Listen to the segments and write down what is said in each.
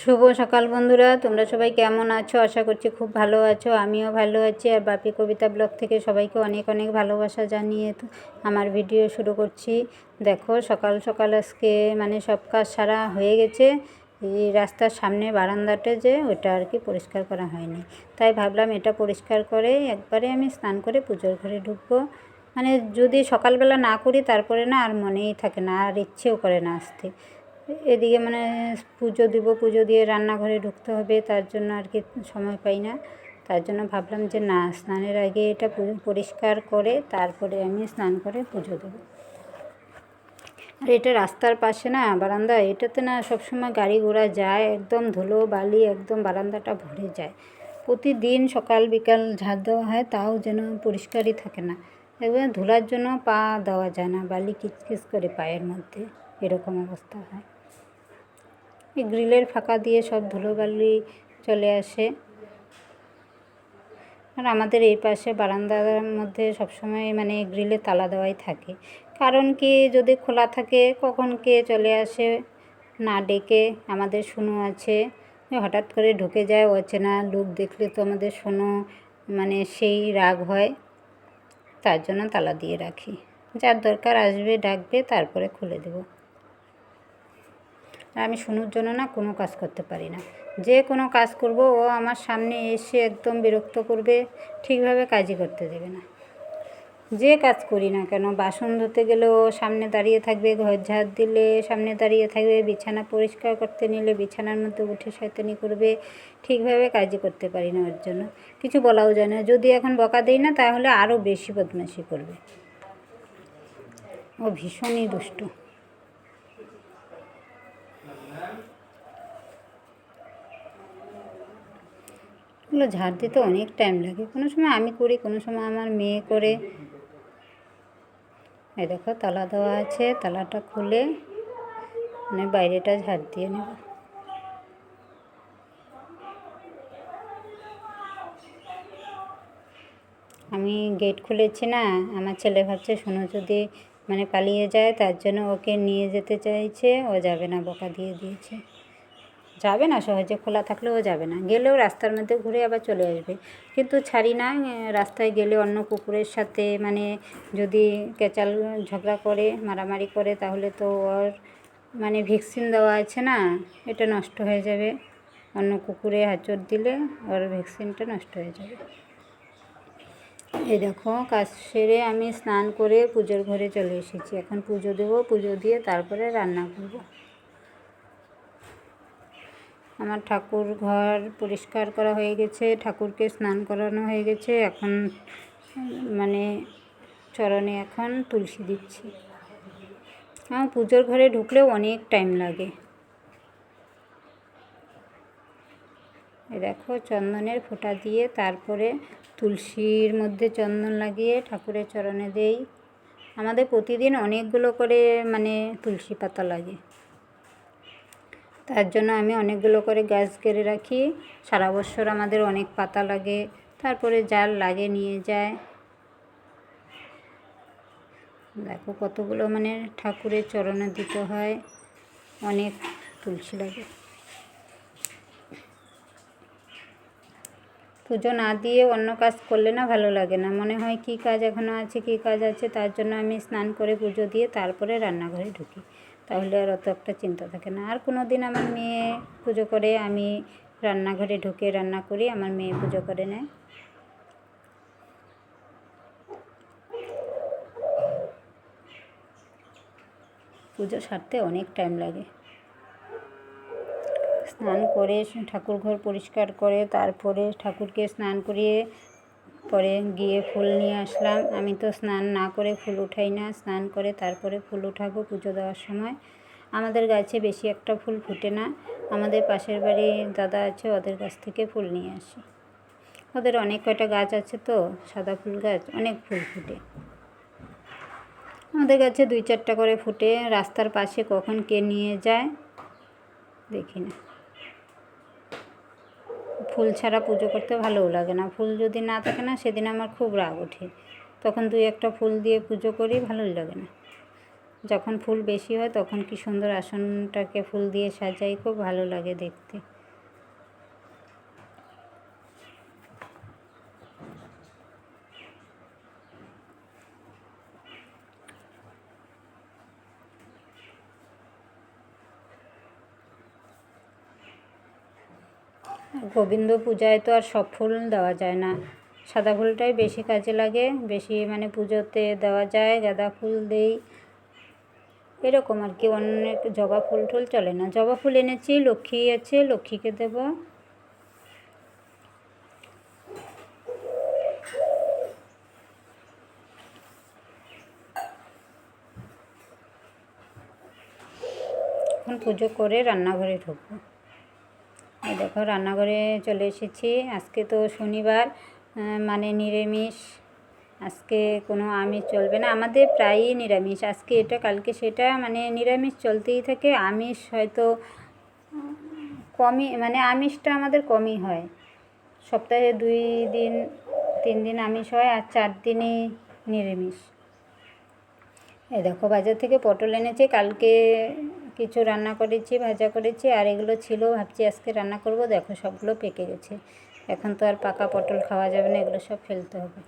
শুভ সকাল বন্ধুরা, তোমরা সবাই কেমন আছো? আশা করছি খুব ভালো আছো। আমিও ভালো আছি। আর বাপি কবিতা ব্লগ থেকে সবাইকে অনেক অনেক ভালোবাসা জানিয়ে আমার ভিডিও শুরু করছি। দেখো, সকাল সকাল আজকে সব কাজ সারা হয়ে গেছে। এই রাস্তার সামনে বারান্দাটা যে ওটা আর কি পরিষ্কার করা হয়নি, তাই ভাবলাম এটা পরিষ্কার করে একবারে আমি স্নান করে পুজোর ঘরে ঢুকবো। যদি সকালবেলা না করি তারপরে না আর মনেই থাকে না, আর ইচ্ছেও করে না আসতে। এদিকে পুজো দিব, পুজো দিয়ে রান্নাঘরে ঢুকতে হবে, তার জন্য আর কি সময় পাই না। তার জন্য ভাবলাম যে না, স্নানের আগে এটা পরিষ্কার করে তারপরে আমি স্নান করে পুজো দেবো। আর এটা রাস্তার পাশে না বারান্দা, এটাতে না সবসময় গাড়ি ঘোড়া যায়, একদম ধুলো বালি একদম বারান্দাটা ভরে যায়। প্রতিদিন সকাল বিকাল ঝাড় দেওয়া হয়, তাও যেন পরিষ্কারই থাকে না। এবার ধুলার জন্য পা দেওয়া যায় না, বালি কিচকিচ করে পায়ের মধ্যে, এরকম অবস্থা হয়। এই গ্রিলের ফাঁকা দিয়ে সব ধুলোবালি চলে আসে। আর আমাদের এই পাশে বারান্দার মধ্যে সবসময় গ্রিলে তালা দেওয়াই থাকে। কারণ কি, যদি খোলা থাকে কখন কে চলে আসে না ডেকে। আমাদের শুনু আছে, হঠাৎ করে ঢুকে যায়, অচেনা লোক দেখলে তো আমাদের শুনু সেই রাগ হয়। তার জন্য তালা দিয়ে রাখি, যার দরকার আসবে ডাকবে, তারপরে খুলে দেবো। আর আমি শুনুর জন্য না কোনো কাজ করতে পারি না। যে কোনো কাজ করব ও আমার সামনে এসে একদম বিরক্ত করবে, ঠিকভাবে কাজই করতে দেবে না। যে কাজ করি না কেন, বাসন ধুতে গেলেও সামনে দাঁড়িয়ে থাকবে, ঘর ঝাড় দিলে সামনে দাঁড়িয়ে থাকবে, বিছানা পরিষ্কার করতে নিলে বিছানার মধ্যে উঠে শয়তানি করবে। ঠিকভাবে কাজই করতে পারি না, ওর জন্য কিছু বলাও যায় না। যদি এখন বকা দিই না তাহলে আরও বেশি বদমাশি করবে। ও ভীষণই দুষ্টু। এগুলো ঝাড় দিতে অনেক টাইম লাগে, কোনো সময় আমি করি, কোনো সময় আমার মেয়ে করে। এই দেখো, তালা দেওয়া আছে, তালাটা খুলে বাইরেটা ঝাড় দিয়ে নেব। আমি গেট খুলেছি না, আমার ছেলে ভাবছে শুনো যদি পালিয়ে যায়, তার জন্য ওকে নিয়ে যেতে চাইছে। ও যাবে না, বকা দিয়ে দিয়েছে। যাবে না, সহজে খোলা থাকলেও যাবে না, গেলেও রাস্তার মধ্যে ঘুরে আবার চলে আসবে। কিন্তু ছাড়ি না, রাস্তায় গেলে অন্য কুকুরের সাথে যদি কেচাল ঝগড়া করে, মারামারি করে, তাহলে তো ওর ভ্যাকসিন দেওয়া আছে না, এটা নষ্ট হয়ে যাবে। অন্য কুকুরে হাঁচড় দিলে ওর ভ্যাকসিনটা নষ্ট হয়ে যাবে। এই দেখো, কাজ সেরে আমি স্নান করে পুজোর ঘরে চলে এসেছি। এখন পুজো দেবো, পুজো দিয়ে তারপরে রান্না করব। আমার ঠাকুর ঘর পরিষ্কার করা হয়ে গেছে, ঠাকুরকে স্নান করানো হয়ে গেছে। এখন চরণে এখন তুলসী দিচ্ছি। আমার পুজোর ঘরে ঢুকলেও অনেক টাইম লাগে। এই দেখো, চন্দনের ফোঁটা দিয়ে তারপরে তুলসীর মধ্যে চন্দন লাগিয়ে ঠাকুরের চরণে দেই। আমাদের প্রতিদিন অনেকগুলো করে তুলসী পাতা লাগে, তার জন্য আমি অনেকগুলো করে গাছ কেটে রাখি। সারা বছর আমাদের অনেক পাতা লাগে, তারপরে যার লাগে নিয়ে যায়। দেখো কতগুলো ঠাকুরের চরণে দিতে হয়, অনেক তুলসী লাগে। পুজো না দিয়ে অন্য কাজ করলে না ভালো লাগে না, মনে হয় কী কাজ এখনও আছে, কী কাজ আছে। তার জন্য আমি স্নান করে পুজো দিয়ে তারপরে রান্নাঘরে ঢুকি, তাহলে আর অত একটা চিন্তা থাকে না। আর কোনো দিন আমার মেয়ে পুজো করে, আমি রান্নাঘরে ঢুকে রান্না করি, আমার মেয়ে পুজো করে নেয়। পুজো সারতে অনেক টাইম লাগে। স্নান করে ঠাকুর ঘর পরিষ্কার করে তারপরে ঠাকুরকে স্নান করিয়ে পরে গিয়ে ফুল নিয়ে আসলাম। আমি তো স্নান না করে ফুল উঠাই না, স্নান করে তারপরে ফুল উঠাবো পুজো দেওয়ার সময়। আমাদের গাছে বেশি একটা ফুল ফুটে না, আমাদের পাশের বাড়ির দাদা আছে, ওদের কাছ থেকে ফুল নিয়ে আসি। ওদের অনেক কয়টা গাছ আছে তো, সাদা ফুল গাছ, অনেক ফুল ফুটে। আমাদের গাছে 2-4টা করে ফুটে। রাস্তার পাশে কখন কে নিয়ে যায় দেখি না। ফুল ছাড়া পুজো করতে ভালোও লাগে না। ফুল যদি না থাকে না, সেদিন আমার খুব রাগ ওঠে, তখন 2-1টা ফুল দিয়ে পুজো করি, ভালোই লাগে না। যখন ফুল বেশি হয় তখন কি সুন্দর আসনটাকে ফুল দিয়ে সাজাই, খুব ভালো লাগে দেখতে। গোবিন্দ পূজায় তো আর সব ফুল দেওয়া যায় না, সাদা ফুলটাই বেশি কাজে লাগে, বেশি মানে পুজোতে দেওয়া যায়। গাঁদা ফুল দেই, এরকম আর কি। অনেক জবা ফুল টুল চলে না। জবা ফুল এনেছি, লক্ষ্মী আছে, লক্ষ্মীকে দেব। এখন পুজো করে রান্নাঘরে ঢুকবো। এই দেখো রান্নাঘরে চলে এসেছি। আজকে তো শনিবার, মানে নিরামিষ। আজকে কোনো আমিষ চলবে না, আমাদের প্রায়ই নিরামিষ। আজকে এটা কালকে সেটা, মানে নিরামিষ চলতেই থাকে। আমিষ হয়তো কমই, মানে আমিষটা আমাদের কমই হয়। সপ্তাহে 2 দিন 3 দিন আমিষ হয়, আর 4 দিনই নিরামিষ। এই দেখো বাজার থেকে পটল এনেছে, কালকে কিছু রান্না করেছি, ভাজা করেছি, আর এগুলো ছিল, ভাবছি আজকে রান্না করব। দেখো সবগুলো পেকে গেছে, এখন তো আর পাকা পটল খাওয়া যাবে না, এগুলো সব ফেলতে হবে।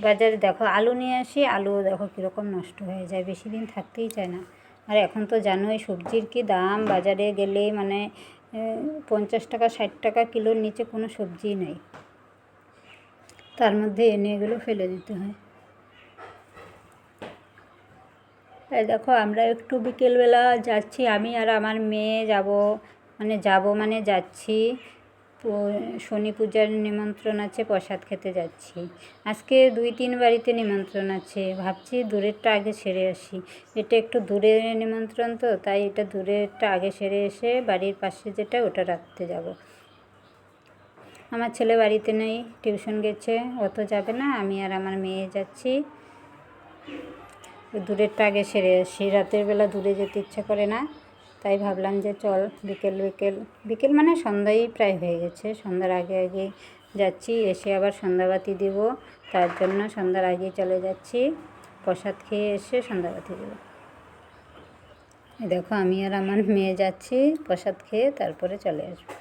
বাজারে দেখো আলু নিয়ে আসি, আলুও দেখো কীরকম নষ্ট হয়ে যায়, বেশি দিন থাকতেই চায় না। আর এখন তো জানোই সবজির কী দাম, বাজারে গেলেই মানে 50 টাকা 60 টাকা কিলোর নিচে কোনো সবজিই নেই। তার মধ্যে এনে এগুলো ফেলে দিতে হয়। এই দেখো আমরা একটু বিকেলবেলা যাচ্ছি, আমি আর আমার মেয়ে মানে যাচ্ছি। শনি পূজার নিমন্ত্রণ আছে, প্রসাদ খেতে যাচ্ছি। আজকে 2-3 বাড়িতে নিমন্ত্রণ আছে, ভাবছি দূরেরটা আগে সেরে আসি। এটা একটু দূরের নিমন্ত্রণ তো, তাই এটা দূরেরটা আগে সেরে এসে বাড়ির পাশে যেটা ওটা রাখতে যাব। আমার ছেলে বাড়িতে নেই, টিউশন গেছে, অত যাবে না। আমি আর আমার মেয়ে যাচ্ছি। দূরেরটা আগে সেরে আসি, রাতের বেলা দূরে যেতে ইচ্ছা করে না, তাই ভাবলাম যে চল বিকেল মানে সন্ধ্যাই প্রায় হয়ে গেছে, সন্ধ্যার আগে আগে যাচ্ছি। এসে আবার সন্ধ্যাবাতি দেব, তার জন্য সন্ধ্যার আগে চলে যাচ্ছি। প্রসাদ খেয়ে এসে সন্ধ্যাবাতি দেব। দেখো আমি আর আমার মেয়ে যাচ্ছি, প্রসাদ খেয়ে তারপরে চলে আসবো।